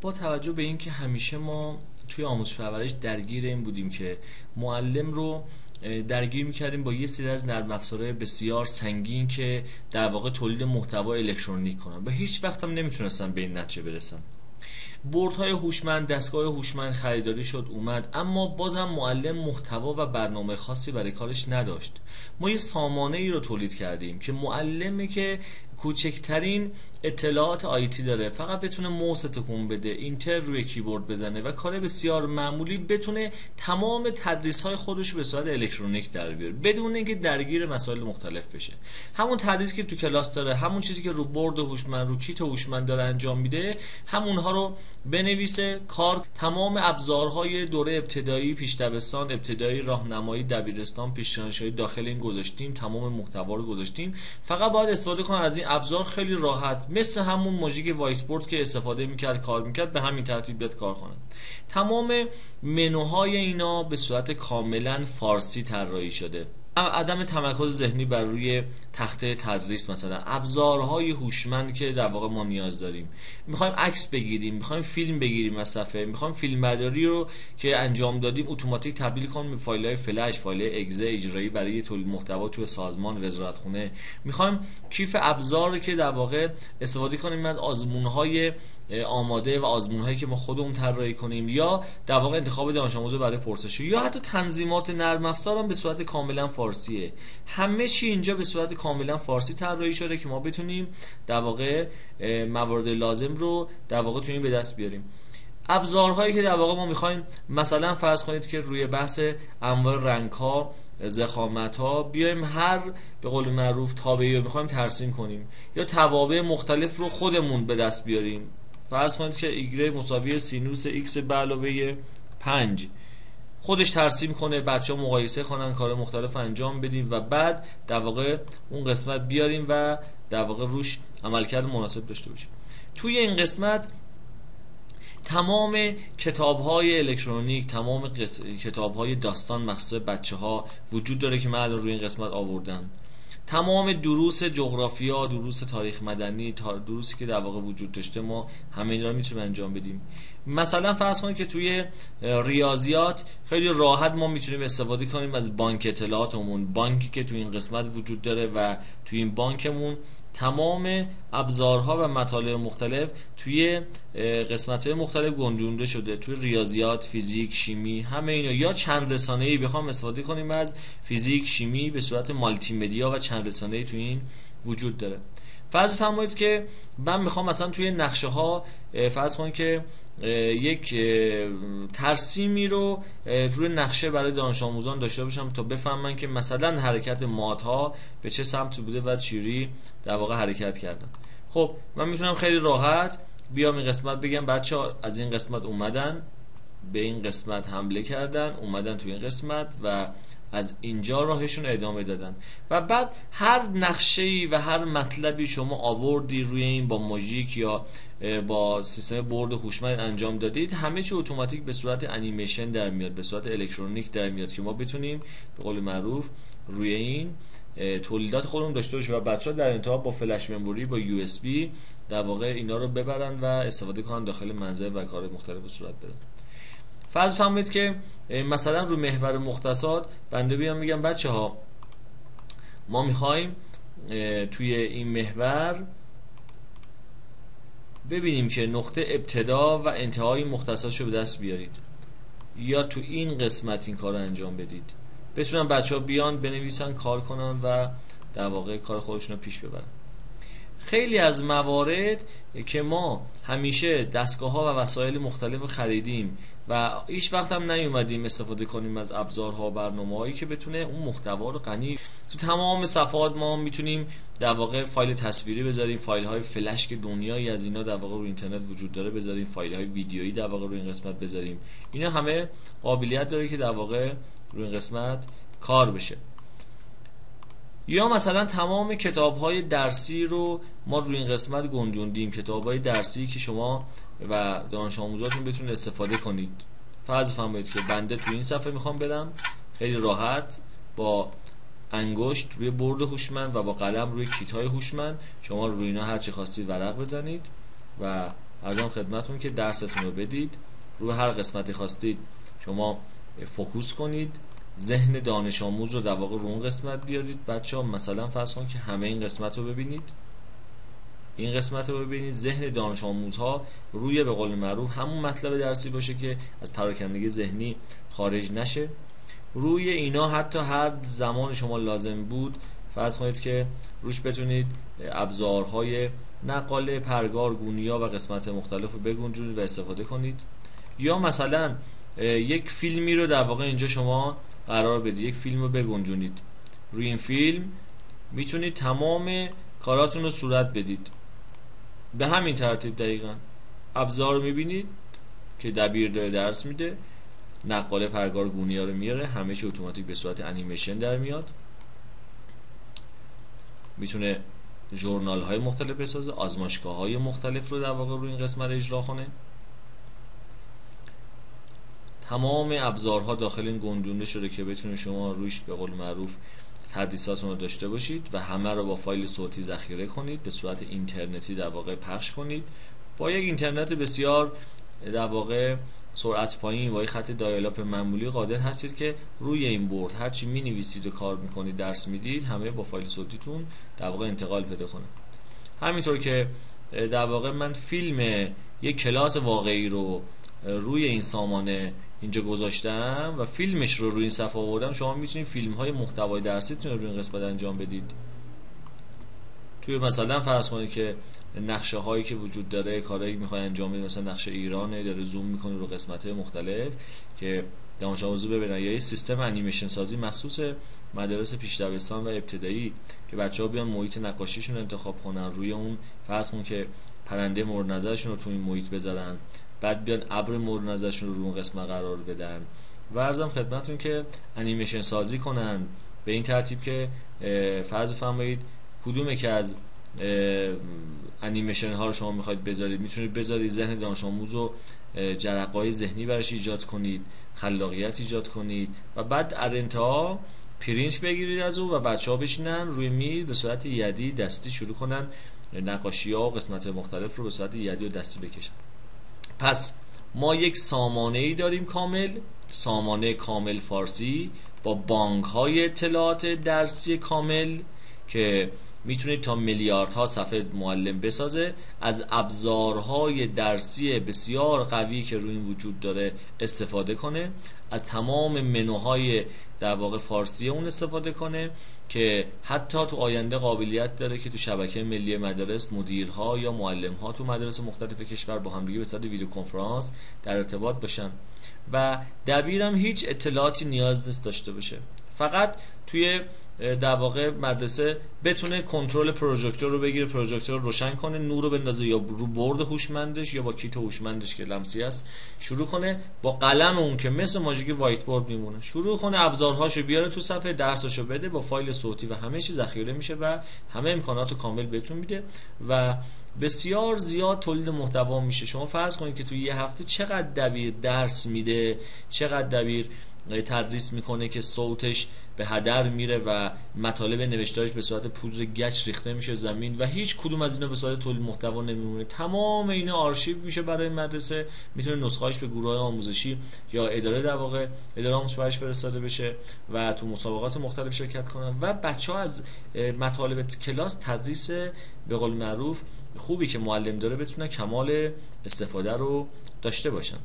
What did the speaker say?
با توجه به اینکه همیشه ما توی آموزش پرورش درگیر این بودیم که معلم رو درگیر میکردیم با یه سری از نرم افزارهای بسیار سنگین که در واقع تولید محتوا الکترونیک کنن و هیچ وقت هم نمیتونستن به این نتیجه برسن. بردهای هوشمند، دستگاه هوشمند خریداری شد اومد، اما بازم معلم محتوا و برنامه خاصی برای کارش نداشت. ما یه سامانه ای رو تولید کردیم که معلمی که کوچکترین اطلاعات آیتی داره فقط بتونه موس تکون بده، اینتر روی کیبورد بزنه و کار بسیار معمولی بتونه تمام تدریس‌های خودش رو به صورت الکترونیک در بیاره بدون اینکه درگیر مسائل مختلف بشه. همون تدریسی که تو کلاس داره، همون چیزی که رو برد هوشمند، رو کیت هوشمند داره انجام میده، همونها رو بنویسه. کار تمام ابزارهای دوره ابتدایی، پیش دبستان، ابتدایی، راهنمایی، دبیرستان، پیش دانشگاهی داخل این گذاشتیم، تمام محتوا رو گذاشتیم. فقط باید استفاده کنه از این ابزار خیلی راحت، مثل همون ماژیک وایت بورد که استفاده میکرد کار میکرد، به همین ترتیب بیاد کار کنه. تمام منوهای اینا به صورت کاملا فارسی طراحی شده. عدم تمرکز ذهنی بر روی تخته تدریس، مثلا ابزارهای هوشمند که در واقع ما نیاز داریم. میخوایم عکس بگیریم، میخوایم فیلم بگیریم از صفحه، میخوایم فیلم برداری رو که انجام دادیم اتوماتیک تبدیل کنیم به فایل‌های فلش، فایل اگزه اجرایی برای تولید محتوا توی سازمان، وزارتخونه. میخوایم کیف ابزار که در واقع استفاده کنیم از آزمون‌های آماده و آزمون‌هایی که ما خودمون طراحی کنیم، یا در واقع انتخاب دانش آموز برای پرسش، یا حتی تنظیمات نرم افزار هم به صورت کاملا فارسیه. همه چی اینجا به صورت کاملا فارسی طراحی شده که ما بتونیم در واقع موارد لازم رو در واقع تو این به دست بیاریم. ابزارهایی که در واقع ما میخوایم، مثلا فرض کنید که روی بحث انواع رنگ‌ها، ضخامت‌ها بیایم هر به قول معروف تابعی رو میخوایم ترسیم کنیم، یا توابع مختلف رو خودمون به دست بیاریم. فرض کنید که ایگره مساوی سینوس ایکس به علاوه 5 خودش ترسیم کنه، بچه‌ها مقایسه کنن، کار مختلف انجام بدیم و بعد در واقع اون قسمت بیاریم و در واقع روش عملکرد مناسب داشته باشیم. توی این قسمت تمام کتاب‌های الکترونیک، تمام کتاب‌های داستان مخصوص بچه‌ها وجود داره که من الان روی این قسمت آوردم. تمام دروس جغرافیا، دروس تاریخ مدنی، دروسی که در واقع وجود داشته ما همه اینا رو میتونیم انجام بدیم. مثلا فرض کنید که توی ریاضیات خیلی راحت ما میتونیم استفاده کنیم از بانک اطلاعاتمون، بانکی که توی این قسمت وجود داره و توی این بانکمون تمام ابزارها و مطالب مختلف توی قسمت‌های مختلف گنجونده شده. توی ریاضیات، فیزیک، شیمی، همه اینا، یا چند رسانه‌ای بخوام استفاده کنیم از فیزیک، شیمی به صورت مالتی مدیا و چند رسانه‌ای توی این وجود داره. فرض فرمایید که من میخوام مثلا توی نقشه ها فرض کنید که یک ترسیمی رو روی نقشه برای دانش آموزان داشته باشم تا بفهمن که مثلا حرکت مادها به چه سمت بوده و چجوری در واقع حرکت کردن. خب من میتونم خیلی راحت بیام این قسمت بگم بچه‌ها از این قسمت اومدن به این قسمت حمله کردن، اومدن توی این قسمت و از اینجا راهشون ادامه دادن. و بعد هر نقشه‌ای و هر مطلبی شما آوردی روی این با ماژیک یا با سیستم برد هوشمند انجام دادید، همه چی اتوماتیک به صورت انیمیشن در میاد، به صورت الکترونیک در میاد که ما بتونیم به قول معروف روی این تولیدات خودمون داشته باشیم و بچه‌ها در انتها با فلش مموری، با یو اس بی در واقع اینا رو ببرن و استفاده کنن داخل منزل و کار مختلف صورت بدن. فرض فرمایید که مثلا رو محور مختصات بنده بیام میگم بچه‌ها ما میخوایم توی این محور ببینیم که نقطه ابتدا و انتهای مختصاتشو به دست بیارید، یا تو این قسمت این کار رو انجام بدید. بتونن بچه‌ها بیان بنویسن، کار کنن و در واقع کار خودشون رو پیش ببرن. خیلی از موارد که ما همیشه دستگاه‌ها و وسایل مختلف خریدیم و هیچ وقت هم نیومدیم استفاده کنیم از ابزارها و برنامه‌هایی که بتونه اون محتوا رو غنی. تو تمام صفحات ما میتونیم در واقع فایل تصویری بذاریم، فایل‌های فلش که دنیایی از اینا در واقع رو اینترنت وجود داره بذاریم، فایل‌های ویدیویی در واقع رو این قسمت بذاریم. اینا همه قابلیت داره که در واقع رو این قسمت کار بشه. یا مثلا تمام کتاب‌های درسی رو ما روی این قسمت گنجوندیم، کتاب‌های درسی که شما و دانش آموزاتون بتونید استفاده کنید. فرض فرمایید که بنده توی این صفحه میخوام بدم، خیلی راحت با انگشت روی برد هوشمند و با قلم روی کیت‌های هوشمند شما روی اینا هر چه خواستید ورق بزنید و عرضم خدمتون که درستون رو بدید، روی هر قسمتی خواستید شما فوکوس کنید، ذهن دانش آموز رو در واقع رو اون قسمت بیارید. بچه‌ها مثلا فرض کنید که همه این قسمت رو ببینید، این قسمت رو ببینید، ذهن دانش آموزها روی به قول معروف همون مطلب درسی باشه که از پراکندگی ذهنی خارج نشه. روی اینا حتی هر زمان شما لازم بود فرض کنید که روش بتونید ابزارهای نقاله، پرگار، گونیا و قسمت مختلف رو بگنجونید و استفاده کنید. یا مثلا یک فیلمی رو در واقع اینجا شما قرار بدید، یک فیلم رو بگنجونید. روی این فیلم میتونید تمام کاراتون رو صورت بدید. به همین ترتیب دقیقاً ابزار رو میبینید که دبیر داره درس میده، نقاله، پرگار، گونیا رو میاره، همه چی اتوماتیک به صورت انیمیشن در میاد. میتونه ژورنال های مختلف بسازه، آزمایشگاه های مختلف رو در واقع روی این قسمت اجرا کنه. تمام ابزارها داخل این گنجونده شده که بتونه شما روش به قول معروف تدریساتون رو داشته باشید و همه رو با فایل صوتی ذخیره کنید، به صورت اینترنتی در واقع پخش کنید. با یک اینترنت بسیار در واقع سرعت پایین و یک خط دایالاپ معمولی قادر هستید که روی این برد هرچی می نویسید و کار میکنید، درس میدید، همه با فایل صوتیتون در واقع انتقال پیدا کنه. همینطور که در واقع من فیلم یک کلاس واقعی رو روی این سامانه اینجا گذاشتم و فیلمش رو روی این صفحه آوردم، شما میتونید فیلم های محتوای درسیتون رو روی این قسمت انجام بدید. توی مثلا فرض کنید که نقشه هایی که وجود داره، کارهایی که میخوای انجام بدید، مثلا نقشه ایرانه، داره زوم میکنه رو قسمت های مختلف که دانش آموزا ببینن، یا یه سیستم انیمیشن سازی مخصوص مدارس پیش دبستان و ابتدایی که بچه‌ها بیان محیط نقاشیشون انتخاب کنن، روی اون فرض کن که پرنده مورد نظرشون رو تو این محیط بذارن، بعد بیان ابر مورد نظرشون رو اون قسمت قرار بدن و عرضم خدمتتون که انیمیشن سازی کنن به این ترتیب که فرض فرمایید کدومی که از انیمیشن ها رو شما میخواید بذارید، میتونید بذارید ذهن دانش آموز رو جرقه‌های ذهنی براش ایجاد کنید، خلاقیت ایجاد کنید و بعد در انتها پرینت بگیرید از اون و بچه‌ها بشینن روی میز به صورت یدی دستی شروع کنن نقاشی‌ها و قسمت مختلف رو به صورت یدی و دستی بکشن. پس ما یک سامانه‌ای داریم کامل، سامانه کامل فارسی با بانک‌های اطلاعات درسی کامل که میتونید تا میلیاردها صفحه معلم بسازه، از ابزارهای درسی بسیار قوی که روی این وجود داره استفاده کنه، از تمام منوهای در واقع فارسی اون استفاده کنه که حتی تو آینده قابلیت داره که تو شبکه ملی مدارس مدیرها یا معلمها تو مدارس مختلف کشور با هم دیگه به صورت ویدیو کنفرانس در ارتباط باشن و دبیرم هیچ اطلاعاتی نیاز نیست داشته باشه، فقط توی در واقع مدرسه بتونه کنترل پروژکتور رو بگیره، پروژکتور رو روشن کنه، نور رو بندازه یا رو برد هوشمندش یا با کیت هوشمندش که لمسی است شروع کنه با قلم اون که مثل ماژیک وایت بورد میمونه، شروع کنه ابزارهاشو بیاره تو صفحه، درساشو بده، با فایل صوتی و همه چیز ذخیره میشه و همه امکانات کامل بهتون میده و بسیار زیاد تولید محتوا میشه. شما فرض کنید که توی یه هفته چقدر دبیر درس میده، چقدر دبیر تدریس میکنه که صوتش به هدر میره و مطالب نوشتارش به صورت پودر گچ ریخته میشه زمین و هیچ کدوم از اینا به صورت تولید محتوا نمیمونه. تمام اینا آرشیو میشه برای مدرسه، میتونه نسخه‌اش به گروه‌های آموزشی یا اداره در واقع اداره آموزش برش فرستاده بشه و تو مسابقات مختلف شرکت کنن و بچه‌ها از مطالب کلاس تدریس به قول معروف خوبی که معلم داره بتونن کمال استفاده رو داشته باشن.